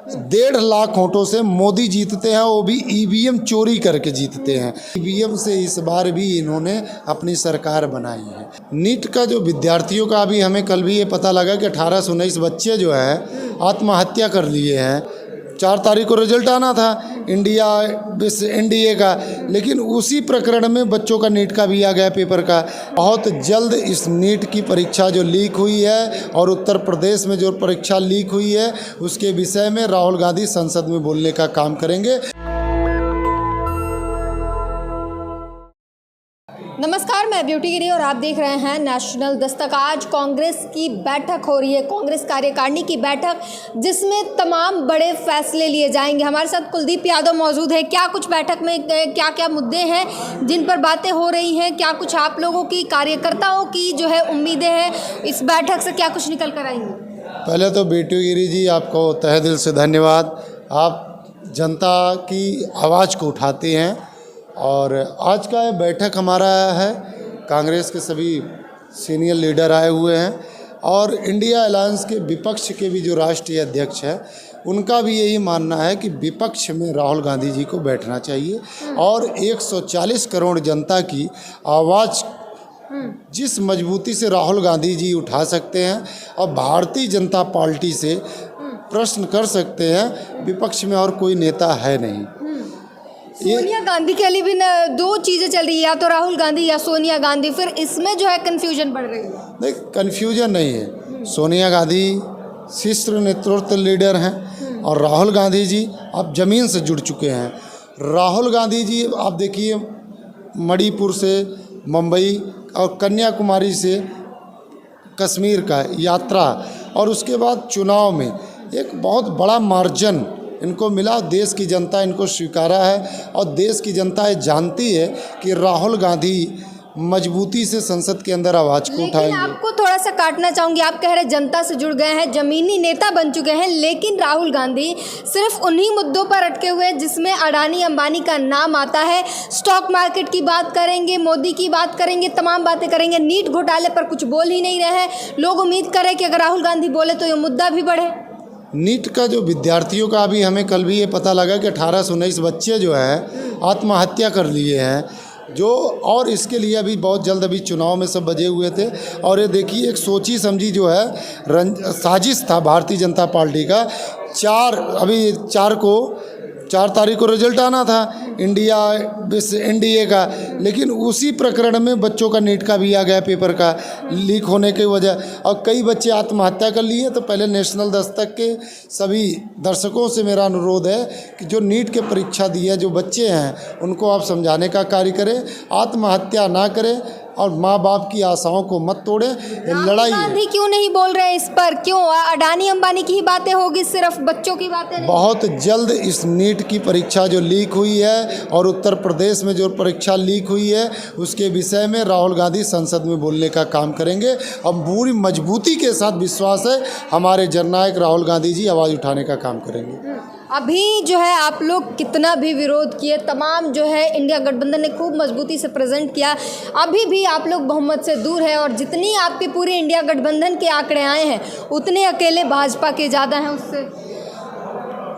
1.5 लाख वोटों से मोदी जीतते हैं, वो भी ईवीएम चोरी करके जीतते हैं। ईवीएम से इस बार भी इन्होंने अपनी सरकार बनाई है। नीट का जो विद्यार्थियों का अभी हमें कल भी ये पता लगा कि 18 से 19 बच्चे जो है आत्महत्या कर लिए हैं। 4 तारीख को रिजल्ट आना था एनडीए का, लेकिन उसी प्रकरण में बच्चों का नीट का भी आ गया पेपर का। बहुत जल्द इस नीट की परीक्षा जो लीक हुई है और उत्तर प्रदेश में जो परीक्षा लीक हुई है उसके विषय में राहुल गांधी संसद में बोलने का काम करेंगे। नमस्कार, मैं ब्यूटी गिरी और आप देख रहे हैं नेशनल दस्तक। आज कांग्रेस की बैठक हो रही है, कांग्रेस कार्यकारिणी की बैठक, जिसमें तमाम बड़े फैसले लिए जाएंगे। हमारे साथ कुलदीप यादव मौजूद है। क्या कुछ बैठक में क्या क्या मुद्दे हैं जिन पर बातें हो रही हैं, क्या कुछ आप लोगों की कार्यकर्ताओं की जो है उम्मीदें हैं, इस बैठक से क्या कुछ निकल कर आएंगी? पहले तो ब्यूटी गिरी जी आपको तहे दिल से धन्यवाद। आप जनता की आवाज़ को उठाते हैं और आज का ये बैठक हमारा है, कांग्रेस के सभी सीनियर लीडर आए हुए हैं और इंडिया अलायंस के विपक्ष के भी जो राष्ट्रीय अध्यक्ष है उनका भी यही मानना है कि विपक्ष में राहुल गांधी जी को बैठना चाहिए और 140 करोड़ जनता की आवाज़ जिस मजबूती से राहुल गांधी जी उठा सकते हैं और भारतीय जनता पार्टी से प्रश्न कर सकते हैं, विपक्ष में और कोई नेता है नहीं। सोनिया गांधी के लिए भी दो चीज़ें चल रही है, या तो राहुल गांधी या सोनिया गांधी, फिर इसमें जो है कन्फ्यूजन बढ़ रही है। नहीं, कन्फ्यूजन नहीं है। सोनिया गांधी शीर्ष नेतृत्व लीडर हैं और राहुल गांधी जी अब ज़मीन से जुड़ चुके हैं। राहुल गांधी जी आप देखिए मणिपुर से मुंबई और कन्याकुमारी से कश्मीर का यात्रा और उसके बाद चुनाव में एक बहुत बड़ा मार्जिन इनको मिला। देश की जनता इनको स्वीकारा है और देश की जनता ये जानती है कि राहुल गांधी मजबूती से संसद के अंदर आवाज़ को उठाएंगे। आपको थोड़ा सा काटना चाहूँगी, आप कह रहे जनता से जुड़ गए हैं, ज़मीनी नेता बन चुके हैं, लेकिन राहुल गांधी सिर्फ उन्हीं मुद्दों पर अटके हुए हैं जिसमें अडानी अंबानी का नाम आता है। स्टॉक मार्केट की बात करेंगे, मोदी की बात करेंगे, तमाम बातें करेंगे, नीट घोटाले पर कुछ बोल ही नहीं रहे हैं। लोग उम्मीद करें कि अगर राहुल गांधी बोले तो ये मुद्दा भी बढ़े। नीट का जो विद्यार्थियों का अभी हमें कल भी ये पता लगा कि 18 से 19 बच्चे जो है आत्महत्या कर लिए हैं जो, और इसके लिए अभी बहुत जल्द अभी चुनाव में सब बजे हुए थे। और ये देखिए एक सोची समझी जो है साजिश था भारतीय जनता पार्टी का। 4 तारीख को रिजल्ट आना था एनडीए का, लेकिन उसी प्रकरण में बच्चों का नीट का भी आ गया पेपर का लीक होने की वजह, और कई बच्चे आत्महत्या कर लिए। तो पहले नेशनल दस्तक के सभी दर्शकों से मेरा अनुरोध है कि जो नीट के परीक्षा दिए जो बच्चे हैं उनको आप समझाने का कार्य करें, आत्महत्या ना करें और माँ बाप की आशाओं को मत तोड़ें। लड़ाई गांधी क्यों नहीं बोल रहे इस पर? क्यों अडानी अंबानी की ही बातें होगी, सिर्फ बच्चों की बातें नहीं? बहुत जल्द इस नीट की परीक्षा जो लीक हुई है और उत्तर प्रदेश में जो परीक्षा लीक हुई है उसके विषय में राहुल गांधी संसद में बोलने का काम करेंगे और पूरी मजबूती के साथ विश्वास है हमारे जननायक राहुल गांधी जी आवाज़ उठाने का काम करेंगे। अभी जो है आप लोग कितना भी विरोध किए, तमाम जो है इंडिया गठबंधन ने खूब मजबूती से प्रेजेंट किया, अभी भी आप लोग बहुमत से दूर है और जितनी आपके पूरे इंडिया गठबंधन के आंकड़े आए हैं उतने अकेले भाजपा के ज़्यादा हैं उससे।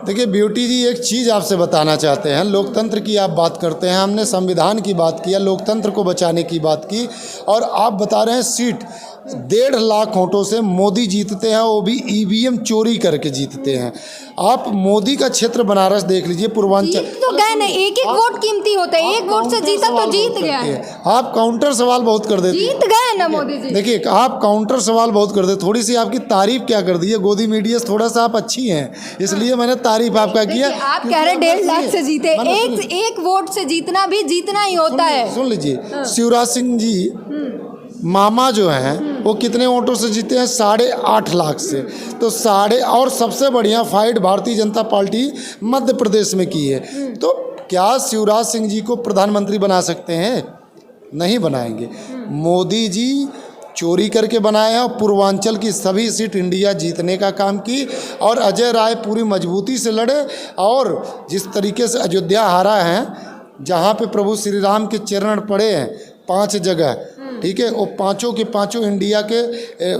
देखिए ब्यूटी जी, एक चीज़ आपसे बताना चाहते हैं। लोकतंत्र की आप बात करते हैं, हमने संविधान की बात किया, लोकतंत्र को बचाने की बात की, और आप बता रहे हैं सीट 1.5 लाख वोटों से मोदी जीतते हैं, वो भी ईवीएम चोरी करके जीतते हैं। आप मोदी का क्षेत्र बनारस देख लीजिए, पूर्वांचल तो गए नहीं, एक एक वोट कीमती होता है, एक वोट से जीता तो जीत गया है। आप काउंटर सवाल बहुत कर देते, जीत गए ना मोदी जी। देखिए आप काउंटर सवाल बहुत कर देते, थोड़ी सी आपकी तारीफ क्या कर दी है गोदी मीडिया से, थोड़ा सा आप अच्छी हैं इसलिए मैंने तारीफ आपका किया। आप कह रहे 1.5 लाख से जीते, एक वोट से जीतना भी जीतना ही होता है। सुन लीजिए, शिवराज सिंह जी मामा जो हैं वो कितने वोटों से जीते हैं? 8.5 लाख से। तो और सबसे बढ़िया फाइट भारतीय जनता पार्टी मध्य प्रदेश में की है। तो क्या शिवराज सिंह जी को प्रधानमंत्री बना सकते हैं? नहीं बनाएंगे। मोदी जी चोरी करके बनाए हैं और पूर्वांचल की सभी सीट इंडिया जीतने का काम की, और अजय राय पूरी मजबूती से लड़े। और जिस तरीके से अयोध्या हारा है, जहाँ पे प्रभु श्री राम के चरण पड़े हैं 5 जगह, ठीक है, वो पांचों के पांचों इंडिया के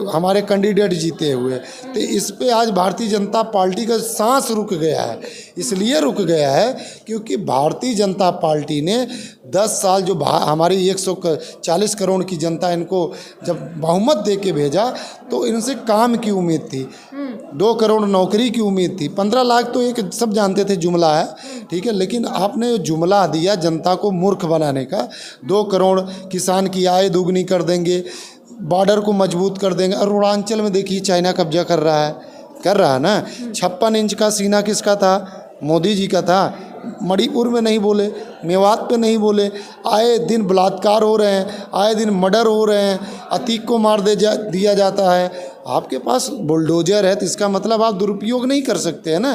हमारे कैंडिडेट जीते हुए। तो इस पे आज भारतीय जनता पार्टी का सांस रुक गया है। इसलिए रुक गया है क्योंकि भारतीय जनता पार्टी ने 10 साल जो हमारी 140 करोड़ की जनता इनको जब बहुमत दे के भेजा तो इनसे काम की उम्मीद थी, 2 करोड़ नौकरी की उम्मीद थी। 15 लाख तो एक सब जानते थे जुमला है, ठीक है, लेकिन आपने जुमला दिया जनता को मूर्ख बनाने का। 2 करोड़ किसान की आय दोगुनी कर देंगे, बॉर्डर को मजबूत कर देंगे। अरुणाचल में देखिए चाइना कब्जा कर रहा है ना। 56 इंच का सीना किसका था? मोदी जी का था। मणिपुर में नहीं बोले, मेवात पे नहीं बोले। आए दिन बलात्कार हो रहे हैं, आए दिन मर्डर हो रहे हैं, अतीक को मार दिया जाता है। आपके पास बुलडोजर है तो इसका मतलब आप दुरुपयोग नहीं कर सकते हैं ना।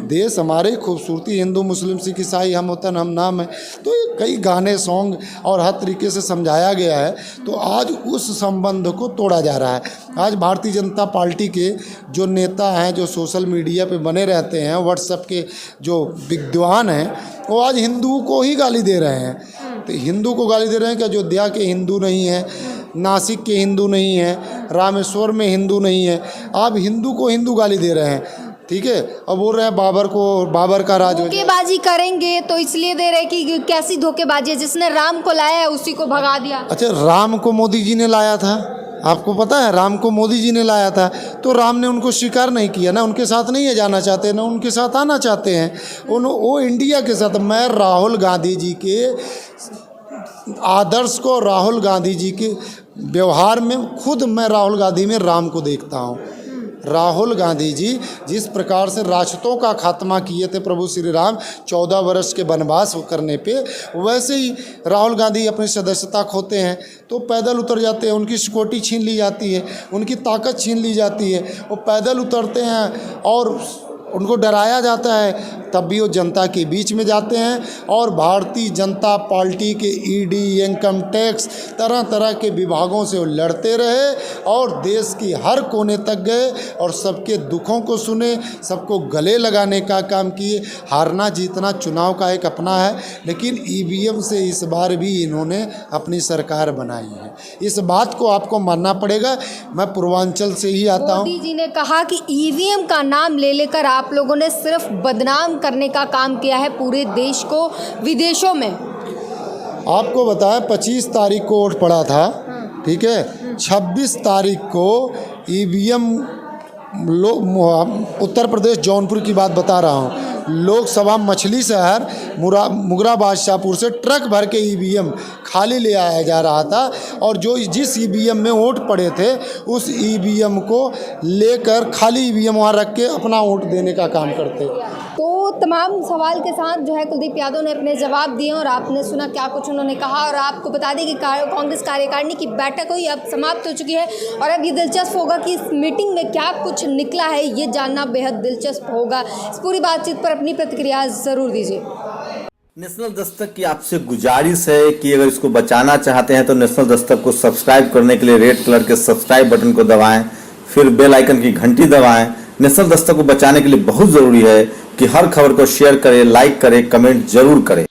देश हमारे खूबसूरती हिंदू मुस्लिम सिख ईसाई हम वतन हम नाम है, तो कई गाने सॉन्ग और हर तरीके से समझाया गया है। तो आज उस संबंध को तोड़ा जा रहा है। आज भारतीय जनता पार्टी के जो नेता हैं, जो सोशल मीडिया पे बने रहते हैं, व्हाट्सएप के जो विद्वान हैं, वो आज हिंदू को ही गाली दे रहे हैं। तो हिंदू को गाली दे रहे हैं कि अयोध्या के हिंदू नहीं है, नासिक के हिंदू नहीं है, रामेश्वर में हिंदू नहीं है। आप हिंदू को हिंदू गाली दे रहे हैं, ठीक है। अब बोल रहे हैं बाबर का राज हो। धोखेबाजी करेंगे तो इसलिए दे रहे कि कैसी धोखेबाजी है, जिसने राम को लाया है उसी को भगा दिया। अच्छा, राम को मोदी जी ने लाया था, आपको पता है? राम को मोदी जी ने लाया था तो राम ने उनको स्वीकार नहीं किया ना, उनके साथ नहीं जाना चाहते ना उनके साथ आना चाहते हैं। वो इंडिया के साथ। मैं राहुल गांधी जी के आदर्श को, राहुल गांधी जी के व्यवहार में खुद मैं राहुल गांधी में राम को देखता हूँ। राहुल गांधी जी जिस प्रकार से राष्ट्रों का खात्मा किए थे प्रभु श्री राम 14 वर्ष के वनवास करने पे, वैसे ही राहुल गांधी अपनी सदस्यता खोते हैं तो पैदल उतर जाते हैं, उनकी सिक्योरिटी छीन ली जाती है, उनकी ताकत छीन ली जाती है। वो पैदल उतरते हैं और उनको डराया जाता है, तब भी वो जनता के बीच में जाते हैं। और भारतीय जनता पार्टी के ईडी, इनकम टैक्स, तरह तरह के विभागों से वो लड़ते रहे और देश की हर कोने तक गए और सबके दुखों को सुने, सबको गले लगाने का काम किए। हारना जीतना चुनाव का एक अपना है, लेकिन ईवीएम से इस बार भी इन्होंने अपनी सरकार बनाई है। इस बात को आपको मानना पड़ेगा। मैं पूर्वांचल से ही आता हूँ। मोदी जी ने कहा कि ईवीएम का नाम ले लेकर आप लोगों ने सिर्फ बदनाम करने का काम किया है पूरे देश को विदेशों में। आपको बताया 25 तारीख को वोट पड़ा था, ठीक है। 26 तारीख को ईवीएम उत्तर प्रदेश जौनपुर की बात बता रहा हूँ, लोकसभा मछली शहर मुगराबाद शाहपुर से ट्रक भर के ईवीएम खाली ले आया जा रहा था और जिस ईवीएम में वोट पड़े थे उस ईवीएम को लेकर खाली ईवीएम वहाँ रख के अपना वोट देने का काम करते। तो तमाम सवाल के साथ जो है कुलदीप यादव ने अपने जवाब दिए और आपने सुना क्या कुछ उन्होंने कहा। और आपको बता दें कि कांग्रेस कार्यकारिणी की बैठक हुई, अब समाप्त हो चुकी है और अब ये दिलचस्प होगा कि इस मीटिंग में क्या कुछ निकला है, ये जानना बेहद दिलचस्प होगा। इस पूरी बातचीत पर अपनी प्रतिक्रिया ज़रूर दीजिए। नेशनल दस्तक की आपसे गुजारिश है कि अगर इसको बचाना चाहते हैं तो नेशनल दस्तक को सब्सक्राइब करने के लिए रेड कलर के सब्सक्राइब बटन को दबाएं, फिर बेल आइकन की घंटी दबाएं। नेशनल दस्तक को बचाने के लिए बहुत जरूरी है कि हर खबर को शेयर करें, लाइक करें, कमेंट जरूर करें।